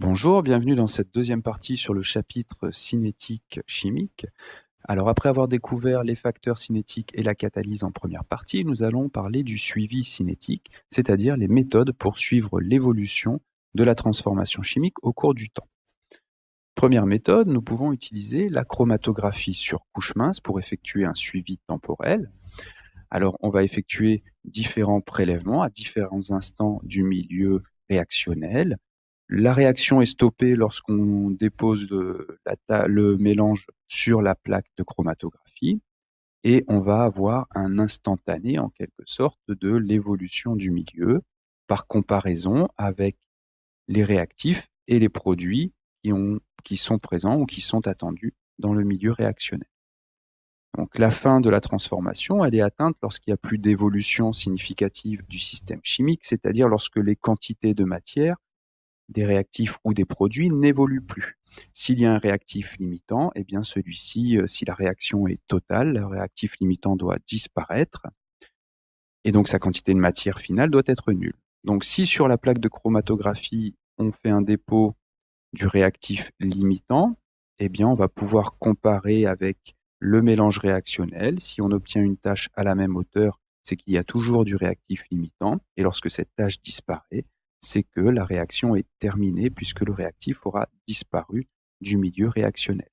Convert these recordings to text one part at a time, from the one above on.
Bonjour, bienvenue dans cette deuxième partie sur le chapitre cinétique chimique. Alors après avoir découvert les facteurs cinétiques et la catalyse en première partie, nous allons parler du suivi cinétique, c'est-à-dire les méthodes pour suivre l'évolution de la transformation chimique au cours du temps. Première méthode, nous pouvons utiliser la chromatographie sur couche mince pour effectuer un suivi temporel. Alors on va effectuer différents prélèvements à différents instants du milieu réactionnel. La réaction est stoppée lorsqu'on dépose le mélange sur la plaque de chromatographie et on va avoir un instantané, en quelque sorte, de l'évolution du milieu par comparaison avec les réactifs et les produits qui sont présents ou qui sont attendus dans le milieu réactionnel. Donc la fin de la transformation, elle est atteinte lorsqu'il n'y a plus d'évolution significative du système chimique, c'est-à-dire lorsque les quantités de matière des réactifs ou des produits n'évoluent plus. S'il y a un réactif limitant, eh bien celui-ci, si la réaction est totale, le réactif limitant doit disparaître et donc sa quantité de matière finale doit être nulle. Donc si sur la plaque de chromatographie, on fait un dépôt du réactif limitant, eh bien on va pouvoir comparer avec le mélange réactionnel. Si on obtient une tâche à la même hauteur, c'est qu'il y a toujours du réactif limitant et lorsque cette tâche disparaît, c'est que la réaction est terminée puisque le réactif aura disparu du milieu réactionnel.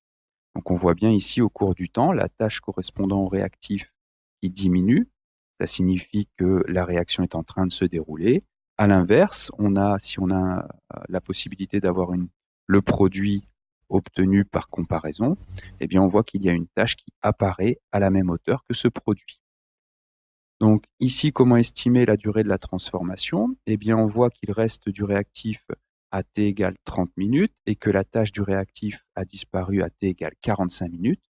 Donc on voit bien ici au cours du temps, la tâche correspondant au réactif qui diminue, ça signifie que la réaction est en train de se dérouler. À l'inverse, si on a la possibilité d'avoir le produit obtenu par comparaison, eh bien on voit qu'il y a une tâche qui apparaît à la même hauteur que ce produit. Donc ici, comment estimer la durée de la transformation? Eh bien, on voit qu'il reste du réactif à t égale 30 minutes et que la tâche du réactif a disparu à t égale 45 minutes.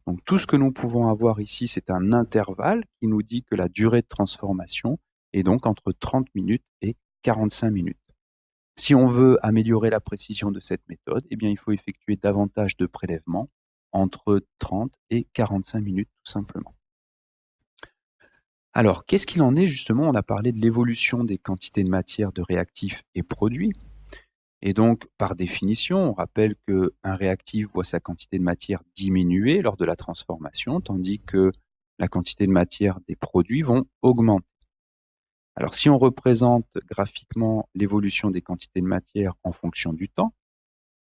Donc tout ce que nous pouvons avoir ici, c'est un intervalle qui nous dit que la durée de transformation est donc entre 30 minutes et 45 minutes. Si on veut améliorer la précision de cette méthode, eh bien, il faut effectuer davantage de prélèvements entre 30 et 45 minutes tout simplement. Alors, qu'est-ce qu'il en est justement? On a parlé de l'évolution des quantités de matière, de réactifs et produits. Et donc, par définition, on rappelle qu'un réactif voit sa quantité de matière diminuer lors de la transformation, tandis que la quantité de matière des produits vont augmenter. Alors, si on représente graphiquement l'évolution des quantités de matière en fonction du temps,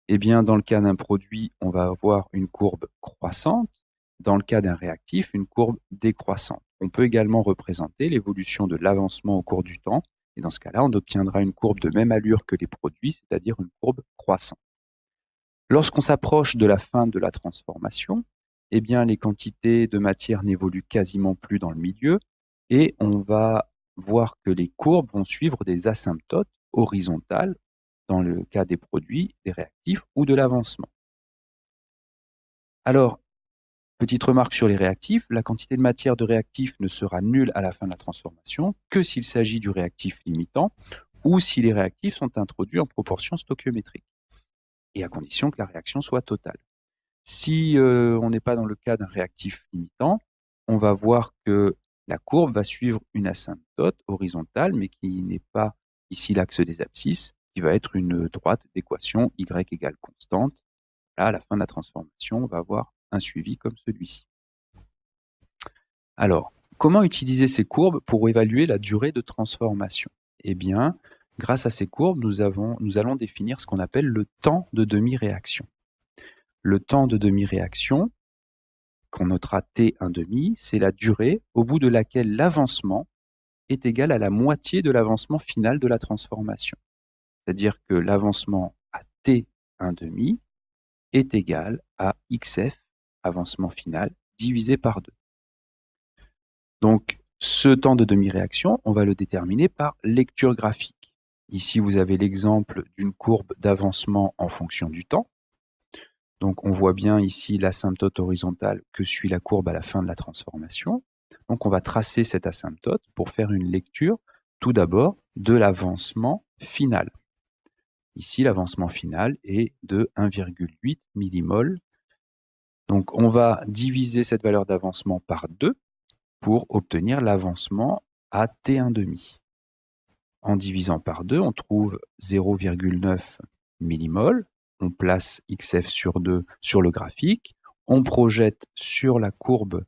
eh bien, dans le cas d'un produit, on va avoir une courbe croissante. Dans le cas d'un réactif, une courbe décroissante. On peut également représenter l'évolution de l'avancement au cours du temps. Et dans ce cas-là, on obtiendra une courbe de même allure que les produits, c'est-à-dire une courbe croissante. Lorsqu'on s'approche de la fin de la transformation, eh bien, les quantités de matière n'évoluent quasiment plus dans le milieu et on va voir que les courbes vont suivre des asymptotes horizontales dans le cas des produits, des réactifs ou de l'avancement. Alors, petite remarque sur les réactifs, la quantité de matière de réactif ne sera nulle à la fin de la transformation que s'il s'agit du réactif limitant ou si les réactifs sont introduits en proportion stoichiométrique et à condition que la réaction soit totale. Si on n'est pas dans le cas d'un réactif limitant, on va voir que la courbe va suivre une asymptote horizontale, mais qui n'est pas ici l'axe des abscisses, qui va être une droite d'équation y égale constante. Là, à la fin de la transformation, on va avoir un suivi comme celui-ci. Alors, comment utiliser ces courbes pour évaluer la durée de transformation? Eh bien, grâce à ces courbes, nous allons définir ce qu'on appelle le temps de demi-réaction. Le temps de demi-réaction, qu'on notera T1,5, c'est la durée au bout de laquelle l'avancement est égal à la moitié de l'avancement final de la transformation. C'est-à-dire que l'avancement à T1,5 est égal à XF, avancement final, divisé par 2. Donc, ce temps de demi-réaction, on va le déterminer par lecture graphique. Ici, vous avez l'exemple d'une courbe d'avancement en fonction du temps. Donc, on voit bien ici l'asymptote horizontale que suit la courbe à la fin de la transformation. Donc, on va tracer cette asymptote pour faire une lecture, tout d'abord, de l'avancement final. Ici, l'avancement final est de 1,8 millimol. Donc, on va diviser cette valeur d'avancement par 2 pour obtenir l'avancement à T1,5. En divisant par 2, on trouve 0,9 millimoles, on place XF sur 2 sur le graphique, on projette sur la courbe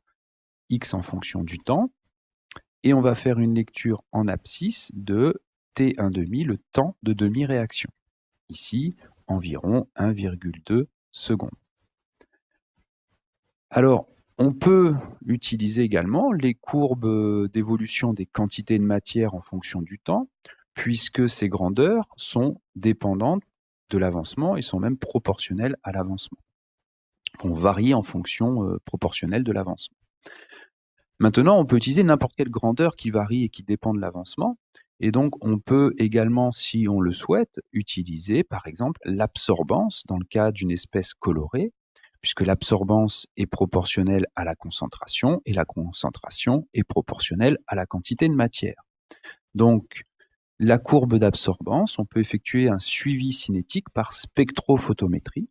X en fonction du temps, et on va faire une lecture en abscisse de T1,5, le temps de demi-réaction. Ici, environ 1,2 secondes. Alors, on peut utiliser également les courbes d'évolution des quantités de matière en fonction du temps, puisque ces grandeurs sont dépendantes de l'avancement et sont même proportionnelles à l'avancement. On varie en fonction proportionnelle de l'avancement. Maintenant, on peut utiliser n'importe quelle grandeur qui varie et qui dépend de l'avancement. Et donc, on peut également, si on le souhaite, utiliser par exemple l'absorbance dans le cas d'une espèce colorée, puisque l'absorbance est proportionnelle à la concentration et la concentration est proportionnelle à la quantité de matière. Donc, la courbe d'absorbance, on peut effectuer un suivi cinétique par spectrophotométrie.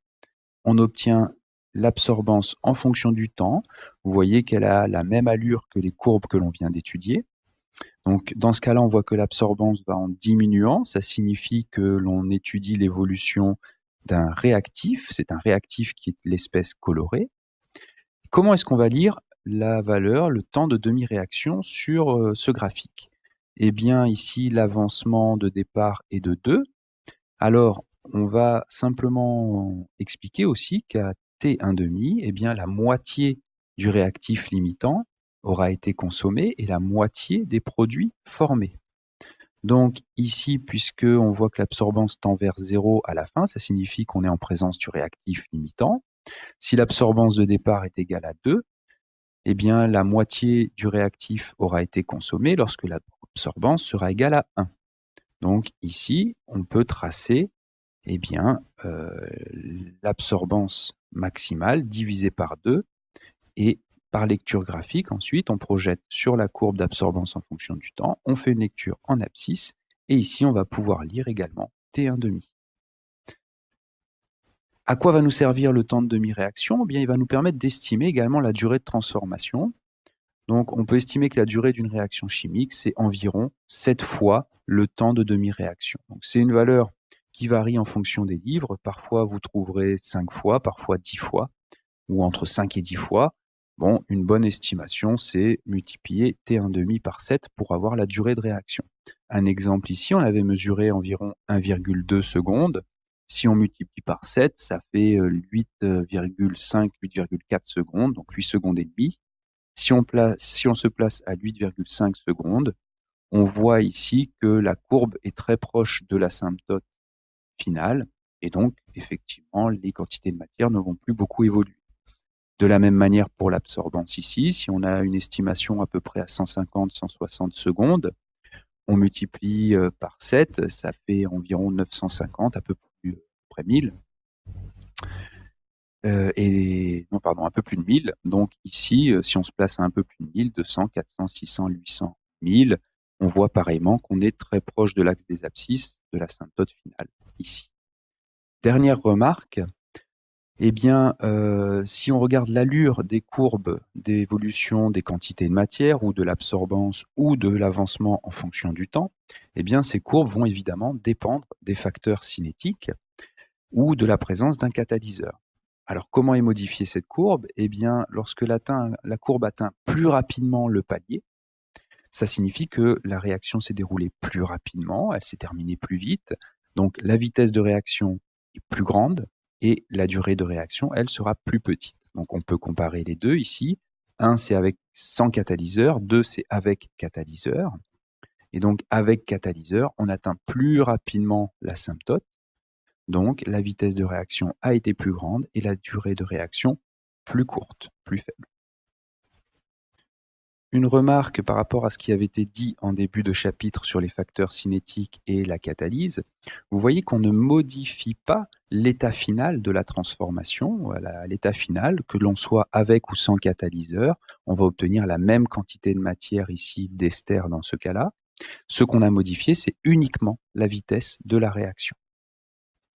On obtient l'absorbance en fonction du temps. Vous voyez qu'elle a la même allure que les courbes que l'on vient d'étudier. Donc, dans ce cas-là, on voit que l'absorbance va en diminuant. Ça signifie que l'on étudie l'évolution d'un réactif. C'est un réactif qui est l'espèce colorée. Comment est-ce qu'on va lire la valeur, le temps de demi-réaction sur ce graphique? Eh bien, ici, l'avancement de départ est de 2. Alors, on va simplement expliquer aussi qu'à T1,5, eh bien, la moitié du réactif limitant aura été consommée et la moitié des produits formés. Donc ici, puisqu'on voit que l'absorbance tend vers 0 à la fin, ça signifie qu'on est en présence du réactif limitant. Si l'absorbance de départ est égale à 2, eh bien, la moitié du réactif aura été consommée lorsque l'absorbance sera égale à 1. Donc ici, on peut tracer eh bien, l'absorbance maximale divisée par 2 et par lecture graphique, ensuite, on projette sur la courbe d'absorbance en fonction du temps, on fait une lecture en abscisse et ici, on va pouvoir lire également T1,5. À quoi va nous servir le temps de demi-réaction? Eh bien, il va nous permettre d'estimer également la durée de transformation. Donc, on peut estimer que la durée d'une réaction chimique, c'est environ 7 fois le temps de demi-réaction. Donc, c'est une valeur qui varie en fonction des livres. Parfois, vous trouverez 5 fois, parfois 10 fois, ou entre 5 et 10 fois. Bon, une bonne estimation, c'est multiplier T1,5 par 7 pour avoir la durée de réaction. Un exemple ici, on avait mesuré environ 1,2 secondes. Si on multiplie par 7, ça fait 8,5, 8,4 secondes, donc 8 secondes et demie. Si on se place à 8,5 secondes, on voit ici que la courbe est très proche de l'asymptote finale et donc effectivement les quantités de matière ne vont plus beaucoup évoluer. De la même manière pour l'absorbance ici, si on a une estimation à peu près à 150-160 secondes, on multiplie par 7, ça fait environ 950, à peu près 1000. Un peu plus de 1000. Donc ici, si on se place à un peu plus de 1000, 200, 400, 600, 800, 1000, on voit pareillement qu'on est très proche de l'axe des abscisses de l'asymptote finale, ici. Dernière remarque, eh bien, si on regarde l'allure des courbes d'évolution des quantités de matière ou de l'absorbance ou de l'avancement en fonction du temps, eh bien, ces courbes vont évidemment dépendre des facteurs cinétiques ou de la présence d'un catalyseur. Alors, comment est modifiée cette courbe? Eh bien, lorsque la courbe atteint plus rapidement le palier, ça signifie que la réaction s'est déroulée plus rapidement, elle s'est terminée plus vite, donc la vitesse de réaction est plus grande et la durée de réaction, elle, sera plus petite. Donc, on peut comparer les deux ici. 1, c'est avec sans catalyseur, 2, c'est avec catalyseur. Et donc, avec catalyseur, on atteint plus rapidement l'asymptote. Donc, la vitesse de réaction a été plus grande et la durée de réaction plus courte, plus faible. Une remarque par rapport à ce qui avait été dit en début de chapitre sur les facteurs cinétiques et la catalyse. Vous voyez qu'on ne modifie pas l'état final de la transformation. Voilà, l'état final, que l'on soit avec ou sans catalyseur, on va obtenir la même quantité de matière ici d'ester dans ce cas-là. Ce qu'on a modifié, c'est uniquement la vitesse de la réaction.